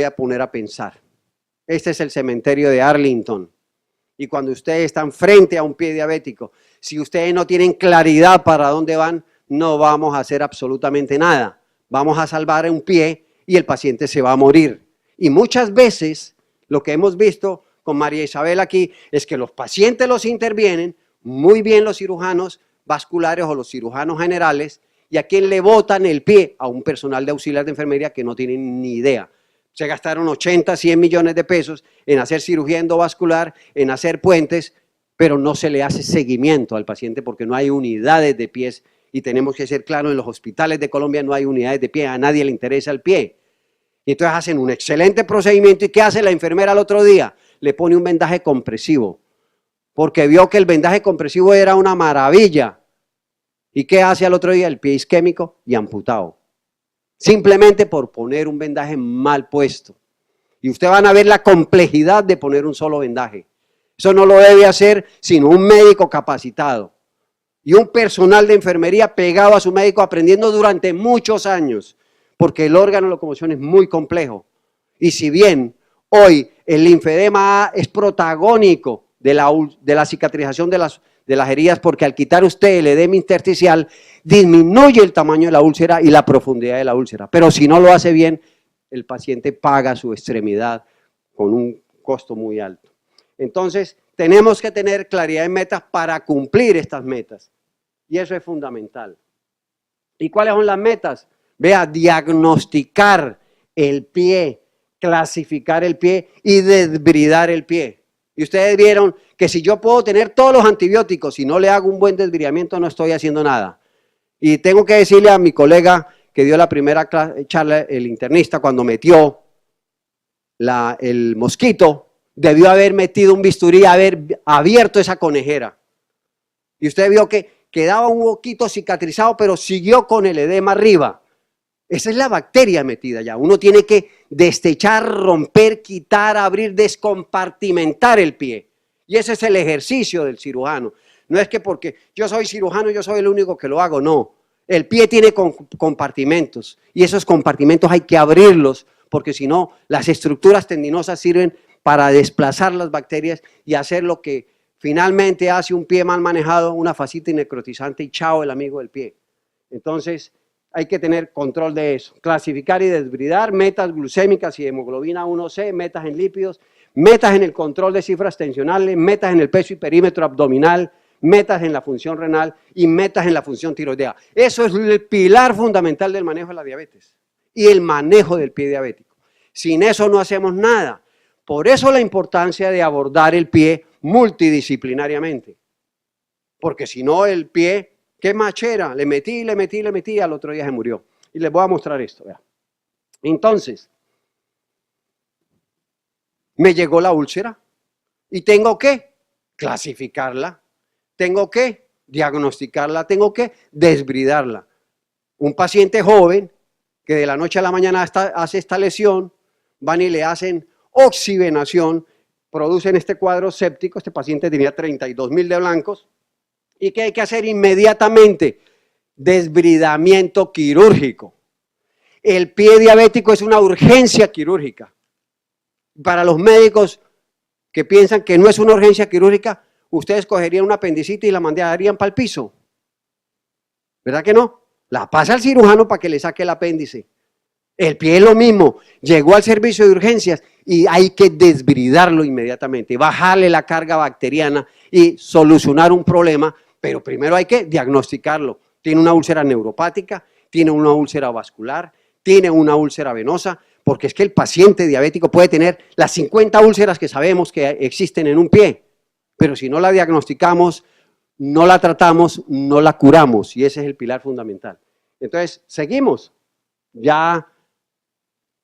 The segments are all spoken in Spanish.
voy a poner a pensar. Este es el cementerio de Arlington. Y cuando ustedes están frente a un pie diabético, si ustedes no tienen claridad para dónde van, no vamos a hacer absolutamente nada. Vamos a salvar un pie y el paciente se va a morir. Y muchas veces lo que hemos visto con María Isabel aquí es que los pacientes los intervienen, muy bien los cirujanos vasculares o los cirujanos generales, y a quien le botan el pie a un personal de auxiliar de enfermería que no tienen ni idea. Se gastaron 80, 100 millones de pesos en hacer cirugía endovascular, en hacer puentes, pero no se le hace seguimiento al paciente porque no hay unidades de pies. Y tenemos que ser claros, en los hospitales de Colombia no hay unidades de pie, a nadie le interesa el pie. Y entonces hacen un excelente procedimiento, ¿y qué hace la enfermera al otro día? Le pone un vendaje compresivo, porque vio que el vendaje compresivo era una maravilla. ¿Y qué hace al otro día? El pie isquémico y amputado. Simplemente por poner un vendaje mal puesto. Y ustedes van a ver la complejidad de poner un solo vendaje. Eso no lo debe hacer sino un médico capacitado. Y un personal de enfermería pegado a su médico aprendiendo durante muchos años. Porque el órgano de locomoción es muy complejo. Y si bien hoy el linfedema A es protagónico de la cicatrización de las heridas, porque al quitar usted el edema intersticial, disminuye el tamaño de la úlcera y la profundidad de la úlcera. Pero si no lo hace bien, el paciente paga su extremidad con un costo muy alto. Entonces, tenemos que tener claridad en metas para cumplir estas metas. Y eso es fundamental. ¿Y cuáles son las metas? Vea, diagnosticar el pie, clasificar el pie y desbridar el pie. Y ustedes vieron que si yo puedo tener todos los antibióticos y no le hago un buen desbridamiento, no estoy haciendo nada. Y tengo que decirle a mi colega que dio la primera charla, el internista, cuando metió el mosquito, debió haber metido un bisturí, haber abierto esa conejera. Y usted vio que quedaba un huequito cicatrizado, pero siguió con el edema arriba. Esa es la bacteria metida ya. Uno tiene que destechar, romper, quitar, abrir, descompartimentar el pie. Y ese es el ejercicio del cirujano. No es que porque yo soy cirujano, yo soy el único que lo hago, no. El pie tiene compartimentos y esos compartimentos hay que abrirlos porque si no, las estructuras tendinosas sirven para desplazar las bacterias y hacer lo que finalmente hace un pie mal manejado, una fascitis necrotizante y chao el amigo del pie. Entonces, hay que tener control de eso, clasificar y desbridar, metas glucémicas y hemoglobina 1C, metas en lípidos, metas en el control de cifras tensionales, metas en el peso y perímetro abdominal, metas en la función renal y metas en la función tiroidea. Eso es el pilar fundamental del manejo de la diabetes y el manejo del pie diabético. Sin eso no hacemos nada. Por eso la importancia de abordar el pie multidisciplinariamente. Porque si no el pie, qué machera, le metí, al otro día se murió. Y les voy a mostrar esto. Vea. Entonces, me llegó la úlcera y tengo que clasificarla, tengo que diagnosticarla, tengo que desbridarla. Un paciente joven que de la noche a la mañana hace esta lesión, van y le hacen oxigenación, producen este cuadro séptico, este paciente tenía 32.000 de blancos, ¿y qué hay que hacer inmediatamente? Desbridamiento quirúrgico. El pie diabético es una urgencia quirúrgica. Para los médicos que piensan que no es una urgencia quirúrgica, ustedes cogerían una apendicitis y la mandarían para el piso. ¿Verdad que no? La pasa al cirujano para que le saque el apéndice. El pie es lo mismo, llegó al servicio de urgencias y hay que desbridarlo inmediatamente, bajarle la carga bacteriana y solucionar un problema, pero primero hay que diagnosticarlo. Tiene una úlcera neuropática, tiene una úlcera vascular, tiene una úlcera venosa, porque es que el paciente diabético puede tener las 50 úlceras que sabemos que existen en un pie, pero si no la diagnosticamos, no la tratamos, no la curamos, y ese es el pilar fundamental. Entonces, seguimos, ya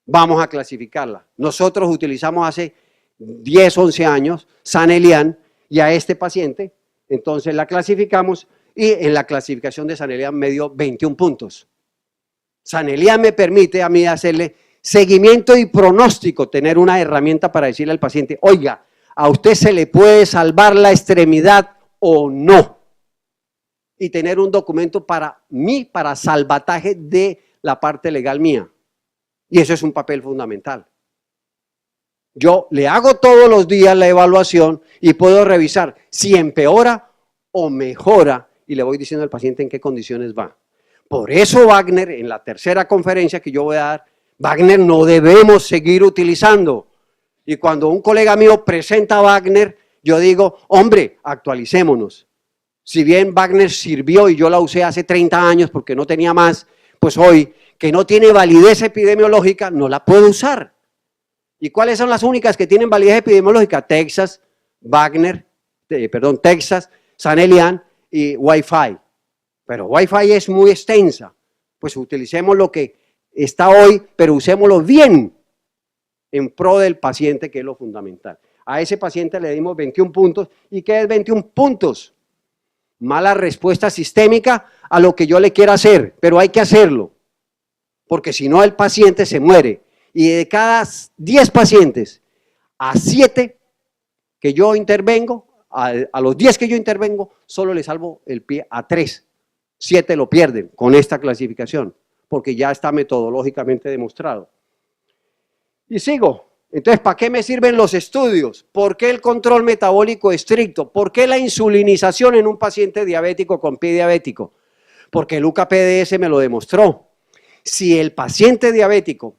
vamos a clasificarla. Nosotros utilizamos hace 10, 11 años Sanelian y a este paciente, entonces la clasificamos y en la clasificación de Sanelian me dio 21 puntos. Sanelian me permite a mí hacerle seguimiento y pronóstico, tener una herramienta para decirle al paciente, oiga, a usted se le puede salvar la extremidad o no. Y tener un documento para mí, para salvataje de la parte legal mía. Y eso es un papel fundamental. Yo le hago todos los días la evaluación y puedo revisar si empeora o mejora y le voy diciendo al paciente en qué condiciones va. Por eso Wagner, en la tercera conferencia que yo voy a dar, Wagner no debemos seguir utilizando. Y cuando un colega mío presenta Wagner, yo digo, hombre, actualicémonos. Si bien Wagner sirvió y yo la usé hace 30 años porque no tenía más, pues hoy, que no tiene validez epidemiológica, no la puedo usar. ¿Y cuáles son las únicas que tienen validez epidemiológica? Texas, Wagner, Texas, San Elian y Wi-Fi. Pero Wi-Fi es muy extensa. Pues utilicemos lo que está hoy, pero usémoslo bien en pro del paciente, que es lo fundamental. A ese paciente le dimos 21 puntos. ¿Y qué es 21 puntos? Mala respuesta sistémica a lo que yo le quiera hacer, pero hay que hacerlo, porque si no el paciente se muere. Y de cada 10 pacientes, a 7 que yo intervengo, a los 10 que yo intervengo, solo le salvo el pie a 3. 7 lo pierden con esta clasificación, porque ya está metodológicamente demostrado. Y sigo. Entonces, ¿para qué me sirven los estudios? ¿Por qué el control metabólico estricto? ¿Por qué la insulinización en un paciente diabético con pie diabético? Porque el UKPDS me lo demostró. Si el paciente diabético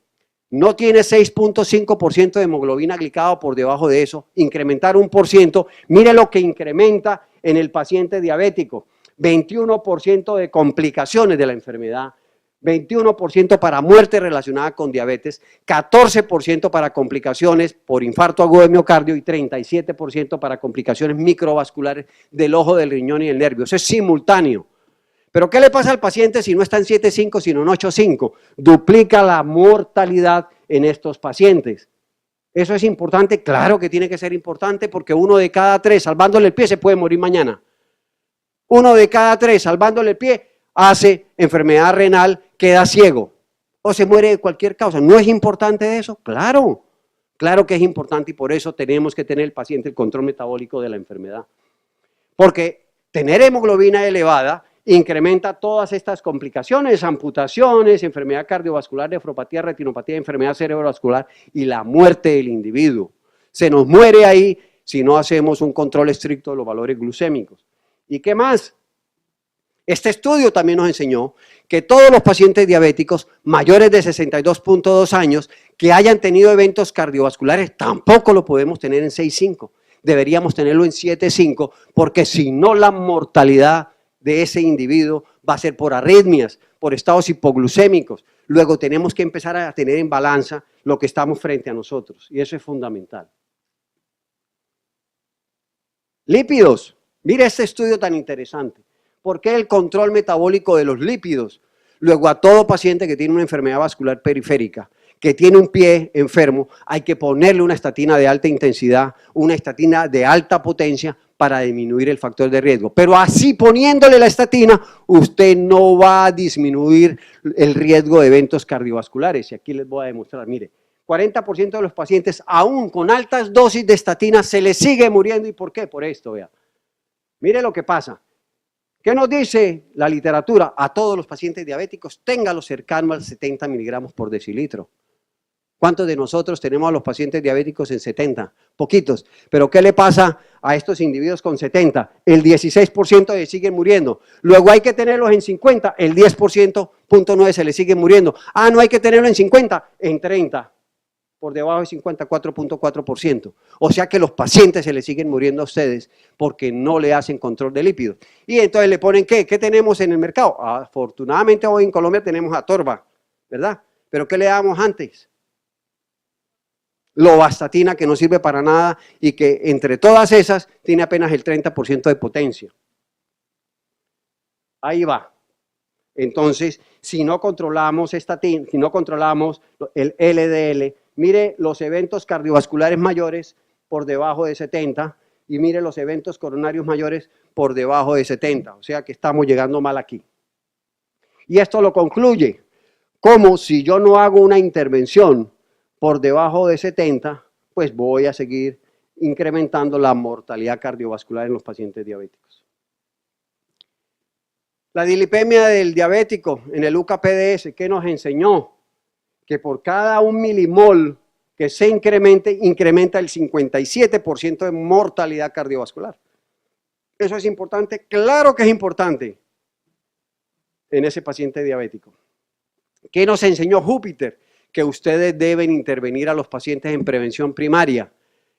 no tiene 6.5% de hemoglobina glicada por debajo de eso, incrementar 1%, mire lo que incrementa en el paciente diabético. 21% de complicaciones de la enfermedad, 21% para muerte relacionada con diabetes, 14% para complicaciones por infarto agudo de miocardio y 37% para complicaciones microvasculares del ojo, del riñón y del nervio. Eso es simultáneo. Pero ¿qué le pasa al paciente si no está en 7.5, sino en 8.5? Duplica la mortalidad en estos pacientes. ¿Eso es importante? Claro que tiene que ser importante porque 1 de cada 3 salvándole el pie se puede morir mañana. 1 de cada 3 salvándole el pie hace enfermedad renal, queda ciego o se muere de cualquier causa. ¿No es importante eso? Claro, claro que es importante y por eso tenemos que tener el paciente el control metabólico de la enfermedad. Porque tener hemoglobina elevada incrementa todas estas complicaciones, amputaciones, enfermedad cardiovascular, nefropatía, retinopatía, enfermedad cerebrovascular y la muerte del individuo. Se nos muere ahí si no hacemos un control estricto de los valores glucémicos. ¿Y qué más? Este estudio también nos enseñó que todos los pacientes diabéticos mayores de 62.2 años que hayan tenido eventos cardiovasculares tampoco lo podemos tener en 6.5. Deberíamos tenerlo en 7.5 porque si no la mortalidad de ese individuo va a ser por arritmias, por estados hipoglucémicos. Luego tenemos que empezar a tener en balanza lo que estamos frente a nosotros y eso es fundamental. Lípidos. Mire este estudio tan interesante. ¿Por qué el control metabólico de los lípidos? Luego a todo paciente que tiene una enfermedad vascular periférica, que tiene un pie enfermo, hay que ponerle una estatina de alta intensidad, una estatina de alta potencia para disminuir el factor de riesgo. Pero así poniéndole la estatina, usted no va a disminuir el riesgo de eventos cardiovasculares. Y aquí les voy a demostrar, mire, 40% de los pacientes, aún con altas dosis de estatina, se les sigue muriendo. ¿Y por qué? Por esto, vea. Mire lo que pasa. ¿Qué nos dice la literatura? A todos los pacientes diabéticos, téngalos cercano al 70 miligramos por decilitro. ¿Cuántos de nosotros tenemos a los pacientes diabéticos en 70? Poquitos. ¿Pero qué le pasa a estos individuos con 70? El 16% se siguen muriendo. Luego hay que tenerlos en 50, el 10.9 se les sigue muriendo. Ah, no hay que tenerlo en 50, en 30. Por debajo de 54.4%. O sea que los pacientes se les siguen muriendo a ustedes porque no le hacen control de lípidos. Y entonces le ponen ¿qué? ¿Qué tenemos en el mercado? Afortunadamente hoy en Colombia tenemos Atorva, ¿verdad? ¿Pero qué le damos antes? Lovastatina, que no sirve para nada y que entre todas esas tiene apenas el 30% de potencia. Ahí va. Entonces, si no controlamos estatina, si no controlamos el LDL, mire los eventos cardiovasculares mayores por debajo de 70 y mire los eventos coronarios mayores por debajo de 70. O sea que estamos llegando mal aquí. Y esto lo concluye como si yo no hago una intervención por debajo de 70, pues voy a seguir incrementando la mortalidad cardiovascular en los pacientes diabéticos. La dilipemia del diabético en el UKPDS, ¿qué nos enseñó? Que por cada 1 milimol que se incrementa el 57% de mortalidad cardiovascular. ¿Eso es importante? Claro que es importante en ese paciente diabético. ¿Qué nos enseñó Júpiter? Que ustedes deben intervenir a los pacientes en prevención primaria,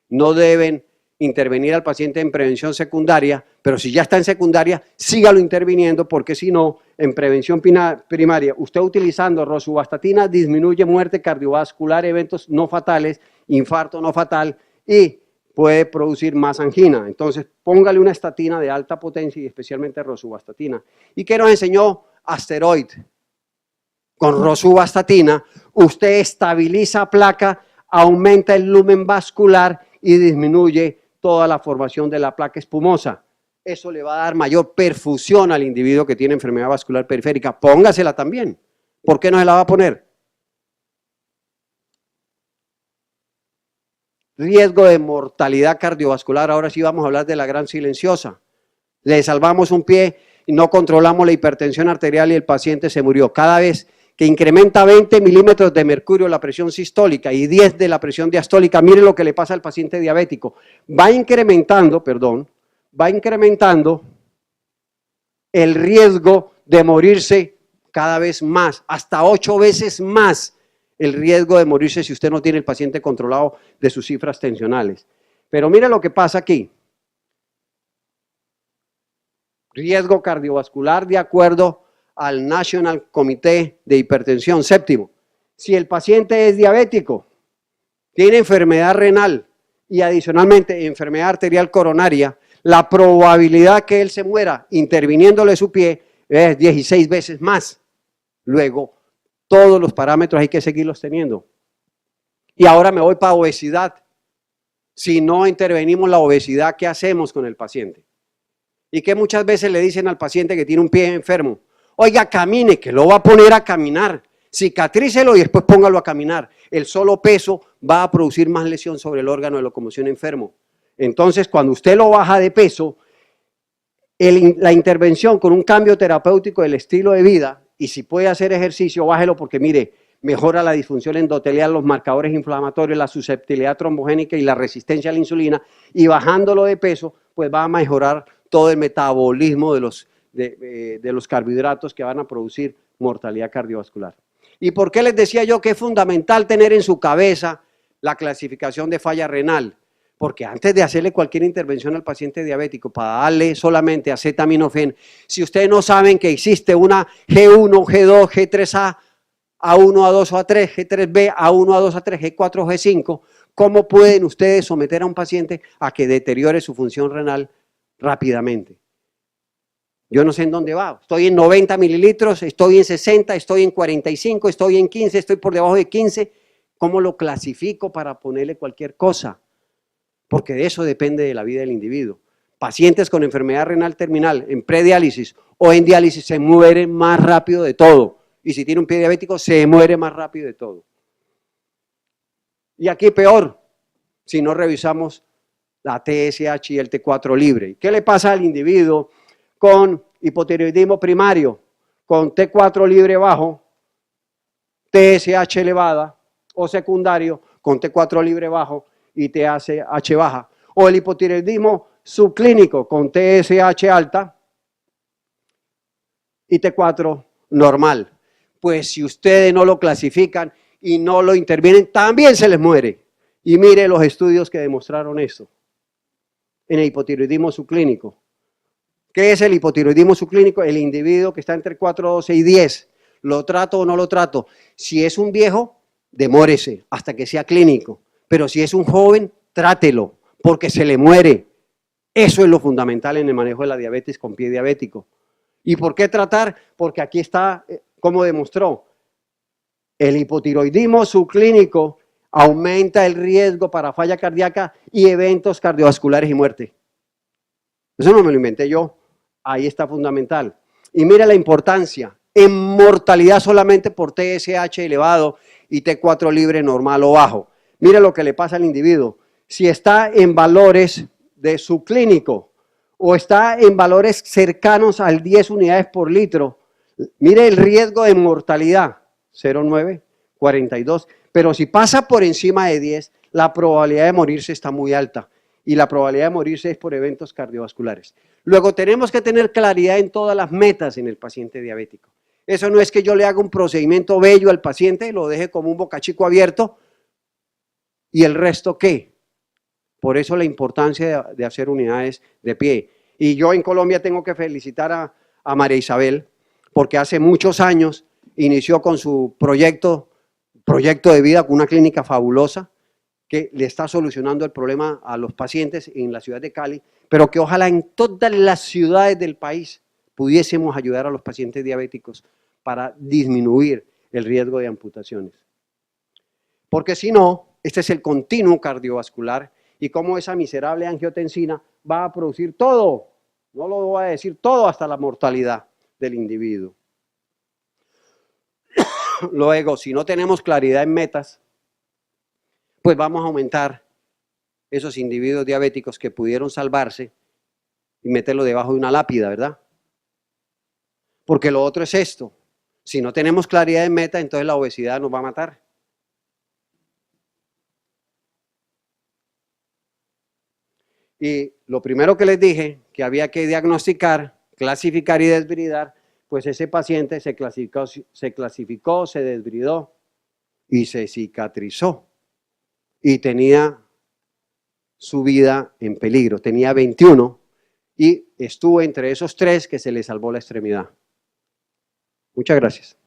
no deben intervenir al paciente en prevención secundaria, pero si ya está en secundaria, sígalo interviniendo, porque si no, en prevención primaria, usted utilizando rosuvastatina disminuye muerte cardiovascular, eventos no fatales, infarto no fatal y puede producir más angina. Entonces, póngale una estatina de alta potencia y especialmente rosuvastatina. ¿Y qué nos enseñó Asteroid? Con rosuvastatina, usted estabiliza placa, aumenta el lumen vascular y disminuye toda la formación de la placa espumosa. Eso le va a dar mayor perfusión al individuo que tiene enfermedad vascular periférica. Póngasela también. ¿Por qué no se la va a poner? Riesgo de mortalidad cardiovascular. Ahora sí vamos a hablar de la gran silenciosa. Le salvamos un pie y no controlamos la hipertensión arterial y el paciente se murió. Cada vez que incrementa 20 milímetros de mercurio la presión sistólica y 10 de la presión diastólica, mire lo que le pasa al paciente diabético. Va incrementando el riesgo de morirse cada vez más, hasta 8 veces más el riesgo de morirse si usted no tiene el paciente controlado de sus cifras tensionales. Pero mire lo que pasa aquí. Riesgo cardiovascular de acuerdo al National Comité de Hipertensión. Séptimo, si el paciente es diabético, tiene enfermedad renal y adicionalmente enfermedad arterial coronaria, la probabilidad que él se muera interviniéndole su pie es 16 veces más. Luego, todos los parámetros hay que seguirlos teniendo. Y ahora me voy para obesidad. Si no intervenimos la obesidad, ¿qué hacemos con el paciente? Y que muchas veces le dicen al paciente que tiene un pie enfermo, oiga, camine, que lo va a poner a caminar, cicatrícelo y después póngalo a caminar. El solo peso va a producir más lesión sobre el órgano de locomoción enfermo. Entonces, cuando usted lo baja de peso, la intervención con un cambio terapéutico del estilo de vida, y si puede hacer ejercicio, bájelo porque mire, mejora la disfunción endotelial, los marcadores inflamatorios, la susceptibilidad trombogénica y la resistencia a la insulina, y bajándolo de peso, pues va a mejorar todo el metabolismo de los carbohidratos que van a producir mortalidad cardiovascular. ¿Y por qué les decía yo que es fundamental tener en su cabeza la clasificación de falla renal? Porque antes de hacerle cualquier intervención al paciente diabético, para darle solamente acetaminofén, si ustedes no saben que existe una G1, G2, G3A, A1, A2, A3, G3B, A1, A2, A3, G4, G5, ¿cómo pueden ustedes someter a un paciente a que deteriore su función renal rápidamente? Yo no sé en dónde va, estoy en 90 mililitros, estoy en 60, estoy en 45, estoy en 15, estoy por debajo de 15, ¿cómo lo clasifico para ponerle cualquier cosa? Porque de eso depende de la vida del individuo. Pacientes con enfermedad renal terminal en prediálisis o en diálisis se mueren más rápido de todo. Y si tiene un pie diabético, se muere más rápido de todo. Y aquí peor, si no revisamos la TSH y el T4 libre. ¿Qué le pasa al individuo con hipotiroidismo primario, con T4 libre bajo, TSH elevada, o secundario con T4 libre bajo y TSH baja? O el hipotiroidismo subclínico con TSH alta y T4 normal. Pues si ustedes no lo clasifican y no lo intervienen, también se les muere. Y mire los estudios que demostraron eso en el hipotiroidismo subclínico. ¿Qué es el hipotiroidismo subclínico? El individuo que está entre 4,12 y 10. ¿Lo trato o no lo trato? Si es un viejo, demórese hasta que sea clínico. Pero si es un joven, trátelo, porque se le muere. Eso es lo fundamental en el manejo de la diabetes con pie diabético. ¿Y por qué tratar? Porque aquí está, como demostró, el hipotiroidismo subclínico aumenta el riesgo para falla cardíaca y eventos cardiovasculares y muerte. Eso no me lo inventé yo, ahí está fundamental. Y mira la importancia, en mortalidad solamente por TSH elevado y T4 libre normal o bajo. Mira lo que le pasa al individuo. Si está en valores de subclínico o está en valores cercanos al 10 unidades por litro, mire el riesgo de mortalidad, 0,9, 42, Pero si pasa por encima de 10, la probabilidad de morirse está muy alta. Y la probabilidad de morirse es por eventos cardiovasculares. Luego tenemos que tener claridad en todas las metas en el paciente diabético. Eso no es que yo le haga un procedimiento bello al paciente, lo deje como un bocachico abierto, ¿y el resto qué? Por eso la importancia de hacer unidades de pie. Y yo en Colombia tengo que felicitar a María Isabel, porque hace muchos años inició con su proyecto de vida con una clínica fabulosa que le está solucionando el problema a los pacientes en la ciudad de Cali, pero que ojalá en todas las ciudades del país pudiésemos ayudar a los pacientes diabéticos para disminuir el riesgo de amputaciones. Porque si no, este es el continuo cardiovascular y cómo esa miserable angiotensina va a producir todo, no lo voy a decir todo, hasta la mortalidad del individuo. Luego, si no tenemos claridad en metas, pues vamos a aumentar esos individuos diabéticos que pudieron salvarse y meterlo debajo de una lápida, ¿verdad? Porque lo otro es esto, si no tenemos claridad en meta, entonces la obesidad nos va a matar. Y lo primero que les dije, que había que diagnosticar, clasificar y desbridar, pues ese paciente se clasificó, se desbridó y se cicatrizó. Y tenía su vida en peligro, tenía 21 y estuvo entre esos 3 que se le salvó la extremidad. Muchas gracias.